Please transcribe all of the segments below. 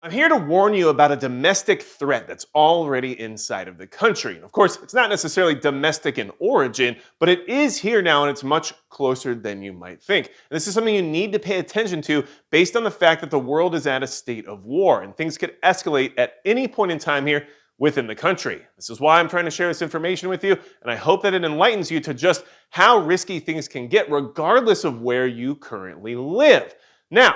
I'm here to warn you about a domestic threat that's already inside of the country. Of course, it's not necessarily domestic in origin, but it is here now and it's much closer than you might think. And this is something you need to pay attention to based on the fact that the world is at a state of war and things could escalate at any point in time here within the country. This is why I'm trying to share this information with you, and I hope that it enlightens you to just how risky things can get regardless of where you currently live. Now,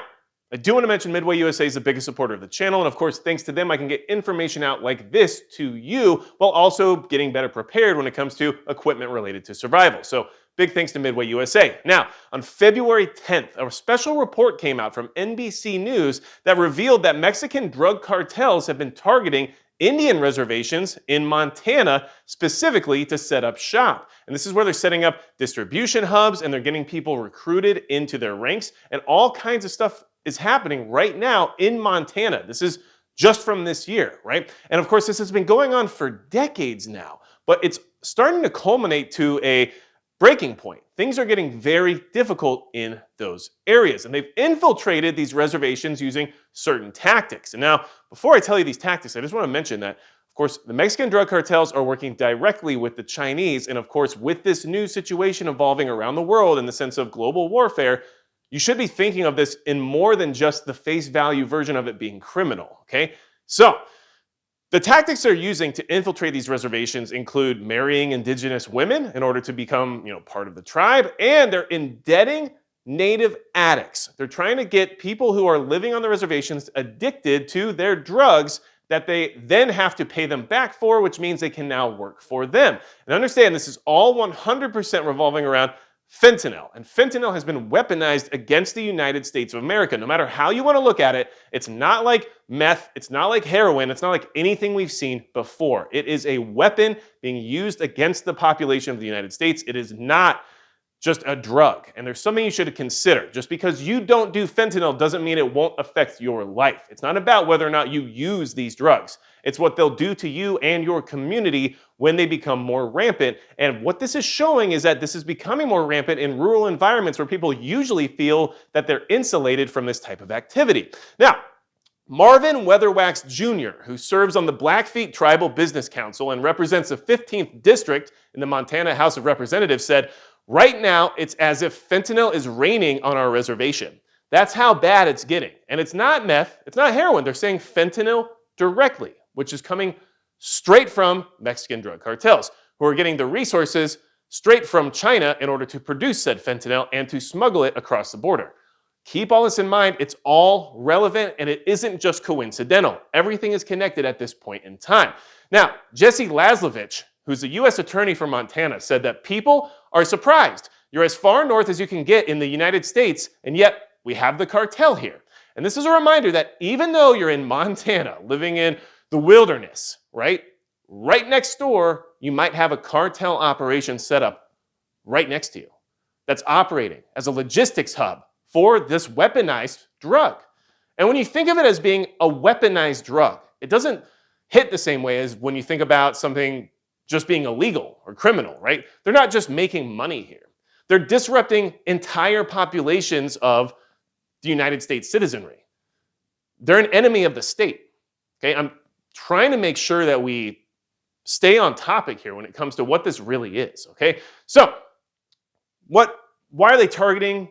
I do want to mention Midway USA is the biggest supporter of the channel, and of course, thanks to them, I can get information out like this to you while also getting better prepared when it comes to equipment related to survival. So big thanks to Midway USA. Now, on February 10th, a special report came out from NBC News that revealed that Mexican drug cartels have been targeting Indian reservations in Montana specifically to set up shop. And this is where they're setting up distribution hubs and they're getting people recruited into their ranks, and all kinds of stuff is happening right now in Montana. This is just from this year, right? And of course, this has been going on for decades now, but it's starting to culminate to a breaking point. Things are getting very difficult in those areas, and they've infiltrated these reservations using certain tactics. And now, before I tell you these tactics, I just want to mention that, of course, the Mexican drug cartels are working directly with the Chinese, and of course, with this new situation evolving around the world in the sense of global warfare, you should be thinking of this in more than just the face value version of it being criminal, okay? So, the tactics they're using to infiltrate these reservations include marrying indigenous women in order to become, part of the tribe, and they're indebting native addicts. They're trying to get people who are living on the reservations addicted to their drugs that they then have to pay them back for, which means they can now work for them. And understand, this is all 100% revolving around fentanyl. And fentanyl has been weaponized against the United States of America. No matter how you want to look at it, it's not like meth, it's not like heroin, it's not like anything we've seen before. It is a weapon being used against the population of the United States. It is not just a drug. And there's something you should consider. Just because you don't do fentanyl doesn't mean it won't affect your life. It's not about whether or not you use these drugs. It's what they'll do to you and your community when they become more rampant. And what this is showing is that this is becoming more rampant in rural environments where people usually feel that they're insulated from this type of activity. Now, Marvin Weatherwax Jr., who serves on the Blackfeet Tribal Business Council and represents the 15th District in the Montana House of Representatives, said, "Right now, it's as if fentanyl is raining on our reservation. That's how bad it's getting. And it's not meth, it's not heroin. They're saying fentanyl directly, which is coming straight from Mexican drug cartels, who are getting the resources straight from China in order to produce said fentanyl and to smuggle it across the border." Keep all this in mind. It's all relevant and it isn't just coincidental. Everything is connected at this point in time. Now, Jesse Laslovich, who's a U.S. attorney from Montana, said that people are surprised. You're as far north as you can get in the United States, and yet we have the cartel here. And this is a reminder that even though you're in Montana, living in the wilderness, right next door, you might have a cartel operation set up right next to you that's operating as a logistics hub for this weaponized drug. And when you think of it as being a weaponized drug, it doesn't hit the same way as when you think about something just being illegal or criminal, right? They're not just making money here. They're disrupting entire populations of the United States citizenry. They're an enemy of the state. Okay, I'm trying to make sure that we stay on topic here when it comes to what this really is, okay? So, why are they targeting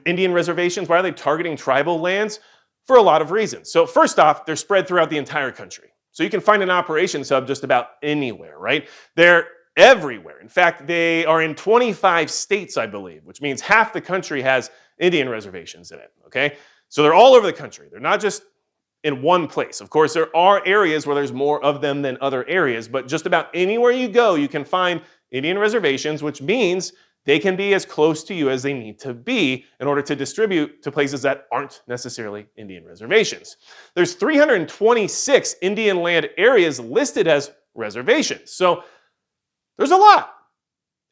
Indian reservations? Why are they targeting tribal lands? For a lot of reasons. So first off, they're spread throughout the entire country. So you can find an operations hub just about anywhere, right? They're everywhere. In fact, they are in 25 states, I believe, which means half the country has Indian reservations in it, okay? So they're all over the country. They're not just in one place. Of course, there are areas where there's more of them than other areas, but just about anywhere you go, you can find Indian reservations, which means they can be as close to you as they need to be in order to distribute to places that aren't necessarily Indian reservations. There's 326 Indian land areas listed as reservations. So there's a lot.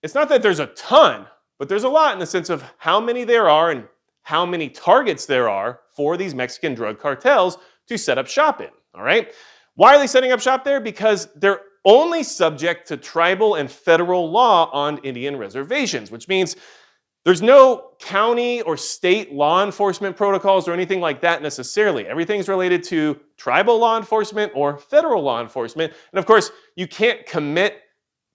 It's not that there's a ton, but there's a lot in the sense of how many there are and how many targets there are for these Mexican drug cartels to set up shop in, all right? Why are they setting up shop there? Because they're only subject to tribal and federal law on Indian reservations, which means There's no county or state law enforcement protocols or anything like that necessarily. Everything's related to tribal law enforcement or federal law enforcement. And of course, you can't commit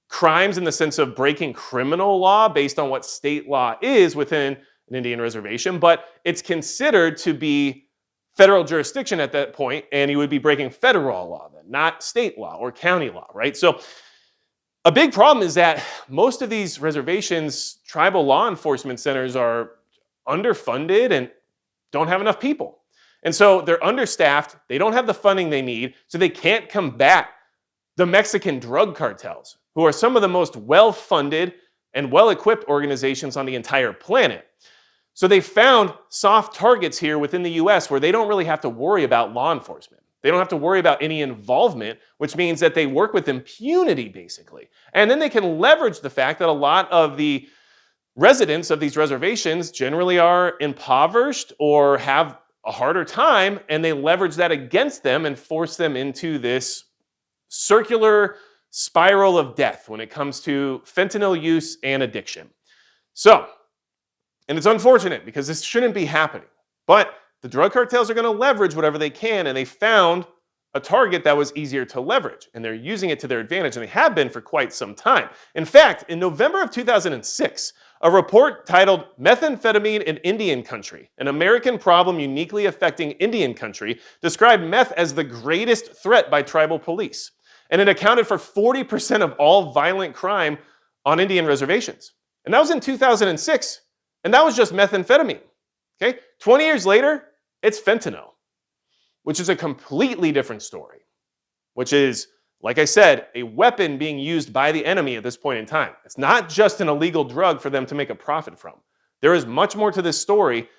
crimes in the sense of breaking criminal law based on what state law is within an Indian reservation, but it's considered to be federal jurisdiction at that point, and you would be breaking federal law then, not state law or county law, right? So a big problem is that most of these reservations, tribal law enforcement centers are underfunded and don't have enough people. And so they're understaffed, they don't have the funding they need, so they can't combat the Mexican drug cartels, who are some of the most well-funded and well-equipped organizations on the entire planet. So they found soft targets here within the US where they don't really have to worry about law enforcement. They don't have to worry about any involvement, which means that they work with impunity, basically. And then they can leverage the fact that a lot of the residents of these reservations generally are impoverished or have a harder time, and they leverage that against them and force them into this circular spiral of death when it comes to fentanyl use and addiction. So, and it's unfortunate because this shouldn't be happening, but the drug cartels are going to leverage whatever they can, and they found a target that was easier to leverage, and they're using it to their advantage, and they have been for quite some time. In fact, in November of 2006, a report titled Methamphetamine in Indian Country, an American problem uniquely affecting Indian country, described meth as the greatest threat by tribal police, and it accounted for 40% of all violent crime on Indian reservations. And that was in 2006, and that was just methamphetamine. Okay? 20 years later, it's fentanyl, which is a completely different story, which is, like I said, a weapon being used by the enemy at this point in time. It's not just an illegal drug for them to make a profit from. There is much more to this story,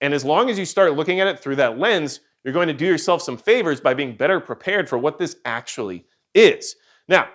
and as long as you start looking at it through that lens, you're going to do yourself some favors by being better prepared for what this actually is. Now,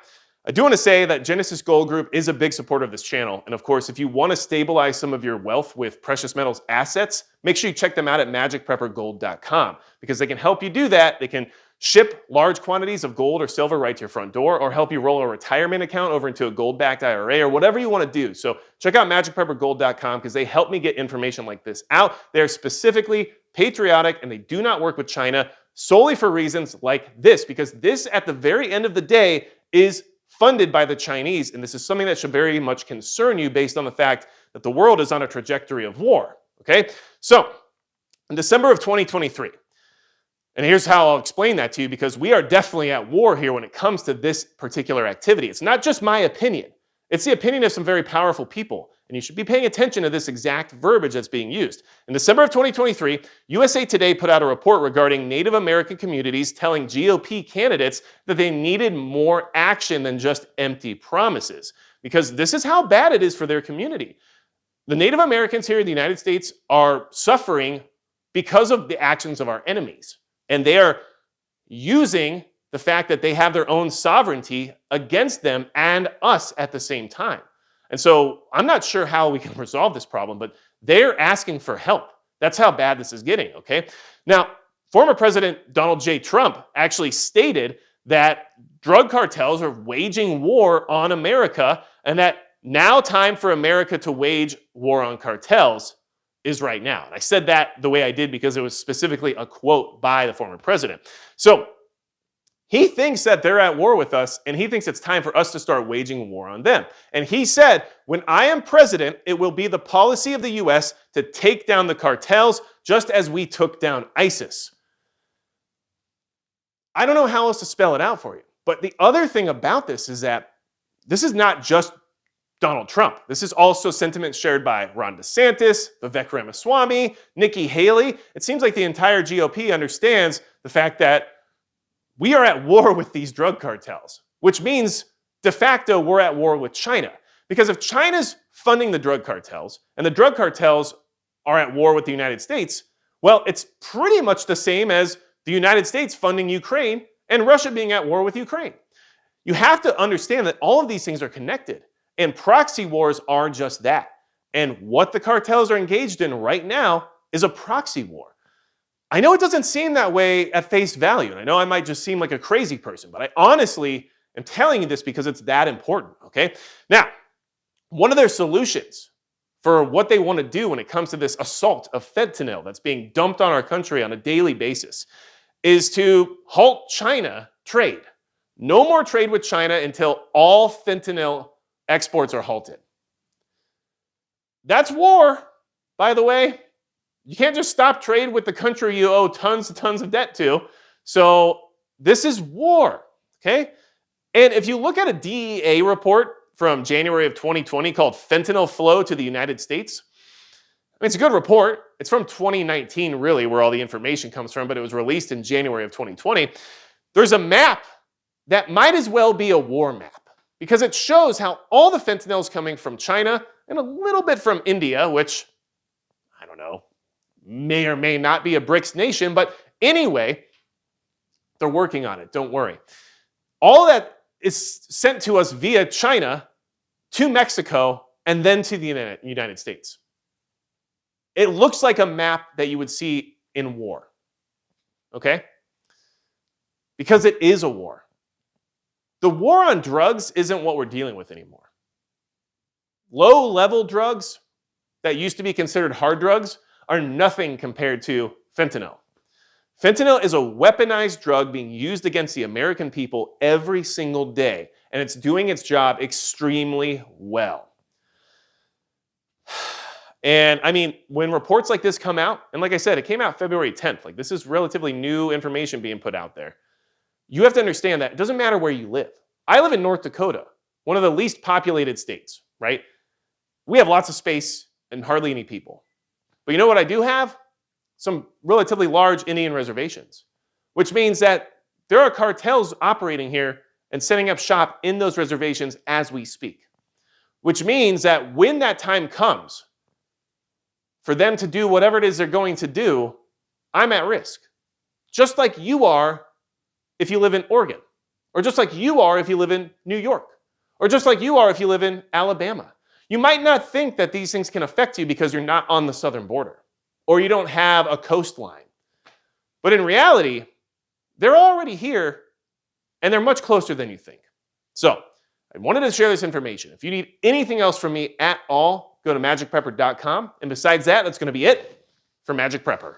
I do want to say that Genesis Gold Group is a big supporter of this channel. And of course, if you want to stabilize some of your wealth with precious metals assets, make sure you check them out at magicpreppergold.com because they can help you do that. They can ship large quantities of gold or silver right to your front door, or help you roll a retirement account over into a gold-backed IRA, or whatever you want to do. So check out magicpreppergold.com because they help me get information like this out. They're specifically patriotic, and they do not work with China solely for reasons like this, because this, at the very end of the day, is funded by the Chinese, and this is something that should very much concern you based on the fact that the world is on a trajectory of war, okay? So, in December of 2023, and here's how I'll explain that to you, because we are definitely at war here when it comes to this particular activity. It's not just my opinion. It's the opinion of some very powerful people, and you should be paying attention to this exact verbiage that's being used. In December of 2023, USA Today put out a report regarding Native American communities telling GOP candidates that they needed more action than just empty promises, because this is how bad it is for their community. The Native Americans here in the United States are suffering because of the actions of our enemies, and they are using the fact that they have their own sovereignty against them and us at the same time. And so I'm not sure how we can resolve this problem, but they're asking for help. That's how bad this is getting, okay? Now, former President Donald J. Trump actually stated that drug cartels are waging war on America, and that now time for America to wage war on cartels is right now. And I said that the way I did because it was specifically a quote by the former president. So he thinks that they're at war with us, and he thinks it's time for us to start waging war on them. And he said, when I am president, it will be the policy of the US to take down the cartels just as we took down ISIS. I don't know how else to spell it out for you. But the other thing about this is that this is not just Donald Trump. This is also sentiment shared by Ron DeSantis, Vivek Ramaswamy, Nikki Haley. It seems like the entire GOP understands the fact that we are at war with these drug cartels, which means de facto we're at war with China. Because if China's funding the drug cartels and the drug cartels are at war with the United States, well, it's pretty much the same as the United States funding Ukraine and Russia being at war with Ukraine. You have to understand that all of these things are connected, and proxy wars are just that. And what the cartels are engaged in right now is a proxy war. I know it doesn't seem that way at face value, and I know I might just seem like a crazy person, but I honestly am telling you this because it's that important, okay? Now, one of their solutions for what they want to do when it comes to this assault of fentanyl that's being dumped on our country on a daily basis is to halt China trade. No more trade with China until all fentanyl exports are halted. That's war, by the way. You can't just stop trade with the country you owe tons and tons of debt to. So this is war, okay? And if you look at a DEA report from January of 2020 called Fentanyl Flow to the United States, I mean, it's a good report. It's from 2019, really, where all the information comes from, but it was released in January of 2020. There's a map that might as well be a war map because it shows how all the fentanyl is coming from China and a little bit from India, which, I don't know, may or may not be a BRICS nation, but anyway, they're working on it, don't worry. All that is sent to us via China to Mexico and then to the United States. It looks like a map that you would see in war, okay? Because it is a war. The war on drugs isn't what we're dealing with anymore. Low-level drugs that used to be considered hard drugs are nothing compared to fentanyl. Fentanyl is a weaponized drug being used against the American people every single day, and it's doing its job extremely well. And I mean, when reports like this come out, and like I said, it came out February 10th, like this is relatively new information being put out there. You have to understand that it doesn't matter where you live. I live in North Dakota, one of the least populated states, right? We have lots of space and hardly any people. But you know what I do have? Some relatively large Indian reservations, which means that there are cartels operating here and setting up shop in those reservations as we speak. Which means that when that time comes for them to do whatever it is they're going to do, I'm at risk. Just like you are if you live in Oregon, or just like you are if you live in New York, or just like you are if you live in Alabama. You might not think that these things can affect you because you're not on the southern border, or you don't have a coastline. But in reality, they're already here, and they're much closer than you think. So, I wanted to share this information. If you need anything else from me at all, go to magicprepper.com. And besides that, that's going to be it for Magic Prepper.